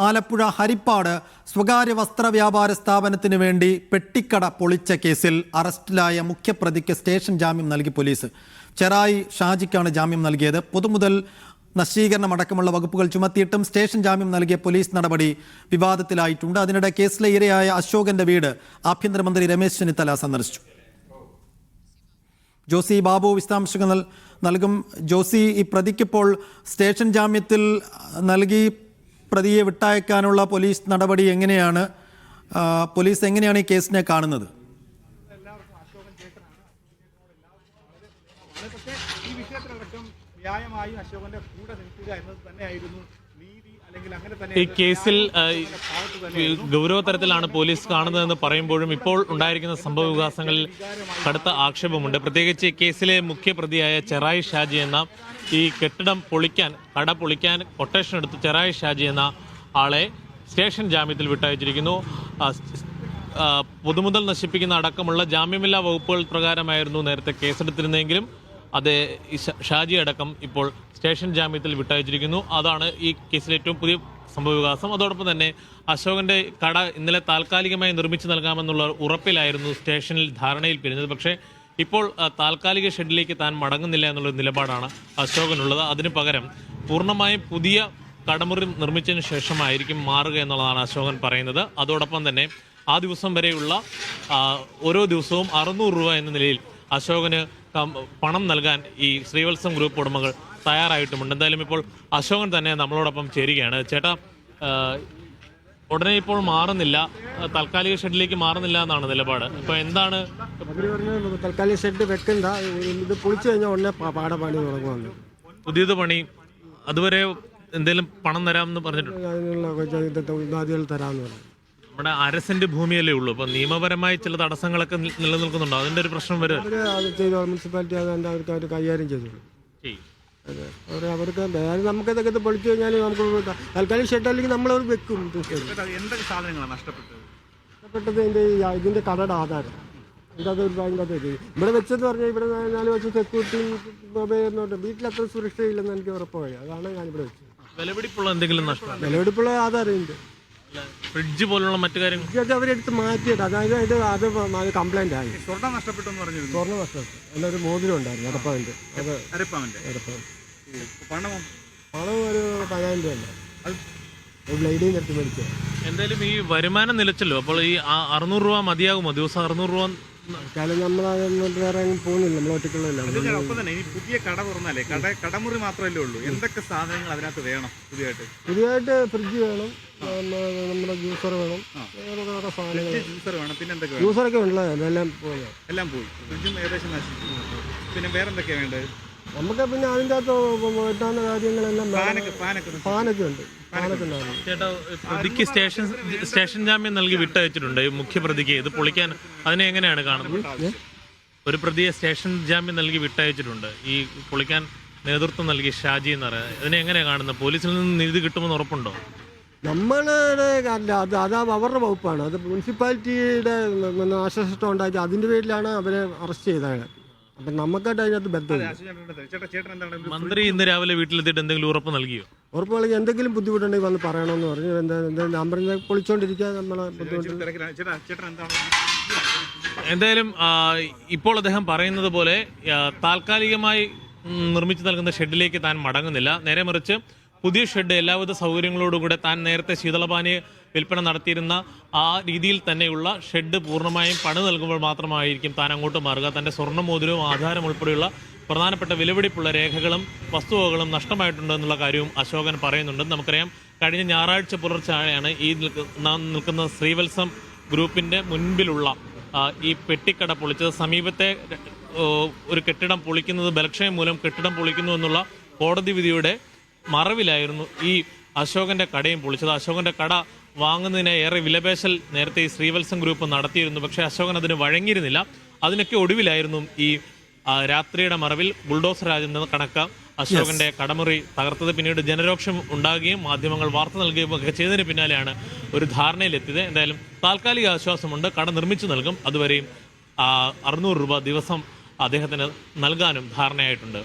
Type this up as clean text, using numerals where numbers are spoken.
ആലപ്പുഴ ഹരിപ്പാട് സ്വകാര്യ വസ്ത്രവ്യാപാര സ്ഥാപനത്തിന് വേണ്ടി പെട്ടിക്കട പൊളിച്ച കേസിൽ അറസ്റ്റിലായ മുഖ്യപ്രതിക്ക് സ്റ്റേഷൻ ജാമ്യം നൽകി പോലീസ്. ചെറായി ഷാജിക്കാണ് ജാമ്യം നൽകിയത്. പൊതുമുതൽ നശീകരണം അടക്കമുള്ള വകുപ്പുകൾ ചുമത്തിയിട്ടും സ്റ്റേഷൻ ജാമ്യം നൽകിയ പോലീസ് നടപടി വിവാദത്തിലായിട്ടുണ്ട്. അതിനിടെ കേസിലെ ഇരയായ അശോകന്റെ വീട് ആഭ്യന്തരമന്ത്രി രമേശ് ചെന്നിത്തല സന്ദർശിച്ചു. ജോസി ബാബു വിശദാംശങ്ങൾ നൽകും. ജോസി, ഈ പ്രതിക്കിപ്പോൾ സ്റ്റേഷൻ ജാമ്യത്തിൽ നൽകി പ്രതിയെ വിട്ടയക്കാനുള്ള പോലീസ് നടപടി എങ്ങനെയാണ്? പോലീസ് എങ്ങനെയാണ് ഈ കേസിനെ കാണുന്നത്? ഈ വിഷയത്തിലടക്കം ന്യായമായും അശോകന്റെ കൂടെ നിൽക്കുക എന്നത് തന്നെയായിരുന്നു നീതി, അല്ലെങ്കിൽ അങ്ങനെ തന്നെ ഈ കേസിൽ ഗൗരവതരത്തിലാണ് പോലീസ് കാണുന്നതെന്ന് പറയുമ്പോഴും ഇപ്പോൾ ഉണ്ടായിരിക്കുന്ന സംഭവ വികാസങ്ങളിൽ കടുത്ത ആക്ഷേപമുണ്ട്. പ്രത്യേകിച്ച് കേസിലെ മുഖ്യപ്രതിയായ ചെറായി ഷാജി എന്ന ഈ കെട്ടിടം പൊളിക്കാൻ, കട പൊളിക്കാൻ കൊട്ടേഷൻ എടുത്ത് ചെറായി ഷാജി എന്ന ആളെ സ്റ്റേഷൻ ജാമ്യത്തിൽ വിട്ടയച്ചിരിക്കുന്നു. പൊതുമുതൽ നശിപ്പിക്കുന്ന അടക്കമുള്ള ജാമ്യമില്ലാ വകുപ്പുകൾ പ്രകാരമായിരുന്നു നേരത്തെ കേസെടുത്തിരുന്നെങ്കിലും അത് ഷാജി അടക്കം ഇപ്പോൾ സ്റ്റേഷൻ ജാമ്യത്തിൽ വിട്ടയച്ചിരിക്കുന്നു. അതാണ് ഈ കേസിലെ ഏറ്റവും പുതിയ സംഭവവികാസം. അതോടൊപ്പം തന്നെ അശോകന്റെ കട ഇന്നലെ താൽക്കാലികമായി നിർമ്മിച്ചു നൽകാമെന്നുള്ള ഉറപ്പിലായിരുന്നു സ്റ്റേഷനിൽ ധാരണയിൽ പിരിഞ്ഞത്. പക്ഷേ ഇപ്പോൾ താൽക്കാലിക ഷെഡിലേക്ക് താൻ മടങ്ങുന്നില്ല എന്നുള്ള നിലപാടാണ് അശോകനുള്ളത്. അതിനു പകരം പൂർണ്ണമായും പുതിയ കടമുറി നിർമ്മിച്ചതിന് ശേഷമായിരിക്കും മാറുക എന്നുള്ളതാണ് അശോകൻ പറയുന്നത്. അതോടൊപ്പം തന്നെ ആ ദിവസം വരെയുള്ള ഓരോ ദിവസവും 600 രൂപ എന്ന നിലയിൽ അശോകന് പണം നൽകാൻ ഈ ശ്രീവത്സം ഗ്രൂപ്പ് ഉടമകൾ തയ്യാറായിട്ടുമുണ്ട്. എന്തായാലും ഇപ്പോൾ അശോകൻ തന്നെ നമ്മളോടൊപ്പം ചേരുകയാണ്. ചേട്ടാ, ഉടനെ ഇപ്പോൾ മാറുന്നില്ല, താൽക്കാലിക ഷെഡിലേക്ക് മാറുന്നില്ല എന്നാണ് നിലപാട്. ഇപ്പൊ എന്താണ്? താൽക്കാലിക ഷെഡ് വെക്കണ്ട, ഇത് പൊളിച്ചു കഴിഞ്ഞാൽ ഉടനെ പാടപണി തുടങ്ങുവാണ്. പുതിയത് പണി, അതുവരെ എന്തെങ്കിലും പണം തരാമെന്ന് പറഞ്ഞിട്ടുണ്ട്. അതിനുള്ള തരാമെന്ന് പറഞ്ഞു. നമ്മുടെ 1/2 സെന്റ് ഭൂമിയല്ലേ ഉള്ളൂ. അപ്പൊ നിയമപരമായി ചില തടസ്സങ്ങളൊക്കെ നിലനിൽക്കുന്നുണ്ടോ? അതിന്റെ ഒരു പ്രശ്നം വരും. അത് ചെയ്തു, മുനിസിപ്പാലിറ്റി അവർക്ക് കൈകാര്യം ചെയ്തോളൂ. അവർക്ക് നമുക്ക് ഇതൊക്കെ പൊളിച്ചു കഴിഞ്ഞാൽ നമുക്ക് താൽക്കാലിക ഷെഡ് അല്ലെങ്കിൽ നമ്മളത് വെക്കും. എന്തൊക്കെ സാധനങ്ങളാണ് നഷ്ടപ്പെട്ടത്? ഇതിന്റെ കടയുടെ ആധാരം അത് ഇവിടെ വെച്ചെന്ന് പറഞ്ഞാൽ ഇവിടെ 4 വർഷം സെക്യൂരിറ്റി വീട്ടിലത്ര സുരക്ഷയില്ലെന്ന് എനിക്ക് ഉറപ്പായി. അതാണ് ഞാനിവിടെ വെച്ചത്. വിലപിടിപ്പുള്ള എന്തെങ്കിലും നഷ്ടം? വിലപിടിപ്പുള്ള ആധാരമുണ്ട്. ഫ്രിഡ്ജ് പോലുള്ള മറ്റു കാര്യങ്ങൾ അവരെടുത്ത് മാറ്റിയിട്ട്, അതായത് അത് കംപ്ലൈന്റ് ആയി. സ്വർണ്ണം നഷ്ടപ്പെട്ടു എന്ന് പറഞ്ഞു. സ്വർണ്ണം നഷ്ടപ്പെട്ടു. എന്നൊരു മോതിരം ഉണ്ടായിരുന്നു അരപ്പവന്റെ. അത് പണം ഒരു 10,000 രൂപ ഉണ്ട്. അത് ബ്ലേഡിൽ നിർത്തി മേടിച്ചത്. എന്തായാലും ഈ വരുമാനം നിലച്ചല്ലോ. അപ്പോൾ ഈ 600 രൂപ മതിയാകുമോ? ദിവസം 600 രൂപ വേറെ പോകുന്നില്ല, നമ്മൾ ഒറ്റയ്ക്കുള്ളതല്ല. ഒപ്പം തന്നെ ഈ പുതിയ കട തുറന്നാലേ കടമുറി മാത്രമല്ലേ ഉള്ളൂ, എന്തൊക്കെ സാധനങ്ങൾ അതിനകത്ത് വേണം? പുതിയതായിട്ട് ഫ്രിഡ്ജ് വേണം, നമ്മുടെ ജ്യൂസർ വേണം, ജ്യൂസർ വേണം. പിന്നെ എന്തൊക്കെ? ജ്യൂസറൊക്കെ ഉള്ളത് എല്ലാം പോയി. ഫ്രിഡ്ജും ഏകദേശം നശിച്ചു. പിന്നെ വേറെന്തൊക്കെയാണ് വേണ്ടത് നമുക്ക്? പിന്നെ അതിൻ്റെ അകത്ത് വെട്ടാവുന്ന കാര്യങ്ങളെല്ലാം ഫാനൊക്കെ ഉണ്ട്. ചേട്ടാ, പ്രതിക്ക് സ്റ്റേഷൻ ജാമ്യം നൽകി വിട്ടയച്ചിട്ടുണ്ട് മുഖ്യപ്രതിക്ക്. ഇത് പൊളിക്കാൻ അതിനെ എങ്ങനെയാണ് കാണുന്നത്? ഒരു പ്രതിയെ സ്റ്റേഷൻ ജാമ്യം നൽകി വിട്ടയച്ചിട്ടുണ്ട്. ഈ പൊളിക്കാൻ നേതൃത്വം നൽകി ഷാജി എന്ന് പറയുന്നത്. അതിനെ എങ്ങനെയാണ് കാണുന്നത്? പോലീസിൽ നിന്ന് നീതി കിട്ടുമെന്ന് ഉറപ്പുണ്ടോ? നമ്മളുടെ അല്ല, അത് അവരുടെ വകുപ്പാണ്. അത് മുനിസിപ്പാലിറ്റിയുടെ നാശനഷ്ടം ഉണ്ടാക്കി അതിൻ്റെ പേരിലാണ് അവരെ അറസ്റ്റ് ചെയ്തത്. അപ്പം നമുക്കായിട്ട് അതിനകത്ത് ബന്ധമില്ല. മന്ത്രി ഇന്ന് രാവിലെ വീട്ടിലെത്തിയിട്ട് എന്തെങ്കിലും ഉറപ്പ് നൽകിയോ? ഉറപ്പ് നൽകി എന്തെങ്കിലും ബുദ്ധിമുട്ടുണ്ടെങ്കിൽ വന്ന് പറയണമെന്ന് പറഞ്ഞു. എന്താ ഞാൻ പറഞ്ഞ പൊളിച്ചോണ്ടിരിക്കുക നമ്മളെ ബുദ്ധിമുട്ട്. എന്തായാലും ഇപ്പോൾ അദ്ദേഹം പറയുന്നത് പോലെ താൽക്കാലികമായി നിർമ്മിച്ചു നൽകുന്ന ഷെഡിലേക്ക് താൻ മടങ്ങുന്നില്ല. നേരെ മറിച്ച് പുതിയ ഷെഡ് എല്ലാവിധ സൗകര്യങ്ങളോടുകൂടെ താൻ നേരത്തെ ശീതളപാനീയ വിൽപ്പന നടത്തിയിരുന്ന ആ രീതിയിൽ തന്നെയുള്ള ഷെഡ് പൂർണ്ണമായും പണി നൽകുമ്പോൾ മാത്രമായിരിക്കും താൻ അങ്ങോട്ട് മാറുക. തൻ്റെ സ്വർണ്ണമോതിരവും ആധാരം ഉൾപ്പെടെയുള്ള പ്രധാനപ്പെട്ട വിലപിടിപ്പുള്ള രേഖകളും വസ്തുവകകളും നഷ്ടമായിട്ടുണ്ട് എന്നുള്ള കാര്യവും അശോകൻ പറയുന്നുണ്ട്. നമുക്കറിയാം, കഴിഞ്ഞ ഞായറാഴ്ച പുലർച്ചെയാണ് ഈ നിൽക്കുന്ന ശ്രീവത്സം ഗ്രൂപ്പിൻ്റെ മുൻപിലുള്ള ഈ പെട്ടിക്കട പൊളിച്ചത്. സമീപത്തെ ഒരു കെട്ടിടം പൊളിക്കുന്നത് ബലക്ഷയം മൂലം കെട്ടിടം പൊളിക്കുന്നു എന്നുള്ള കോടതി വിധിയുടെ മറവിലായിരുന്നു ഈ അശോകന്റെ കടയും പൊളിച്ചത്. അശോകന്റെ കട വാങ്ങുന്നതിന് ഏറെ വിലപേശൽ നേരത്തെ ഈ ശ്രീവത്സം ഗ്രൂപ്പ് നടത്തിയിരുന്നു. പക്ഷേ അശോകൻ അതിന് വഴങ്ങിയിരുന്നില്ല. അതിനൊക്കെ ഒടുവിലായിരുന്നു ഈ രാത്രിയുടെ മറവിൽ ബുൾഡോസർ രാജെന്ന കണക്ക് അശോകന്റെ കടമുറി തകർത്തത്. പിന്നീട് ജനരോക്ഷം ഉണ്ടാകുകയും മാധ്യമങ്ങൾ വാർത്ത നൽകുകയും ഒക്കെ ചെയ്തതിന് പിന്നാലെയാണ് ഒരു ധാരണയിലെത്തിയത്. എന്തായാലും താൽക്കാലിക ആശ്വാസമുണ്ട്, കട നിർമ്മിച്ചു നൽകും. അതുവരെയും 600 രൂപ ദിവസം അദ്ദേഹത്തിന് നൽകാനും ധാരണയായിട്ടുണ്ട്.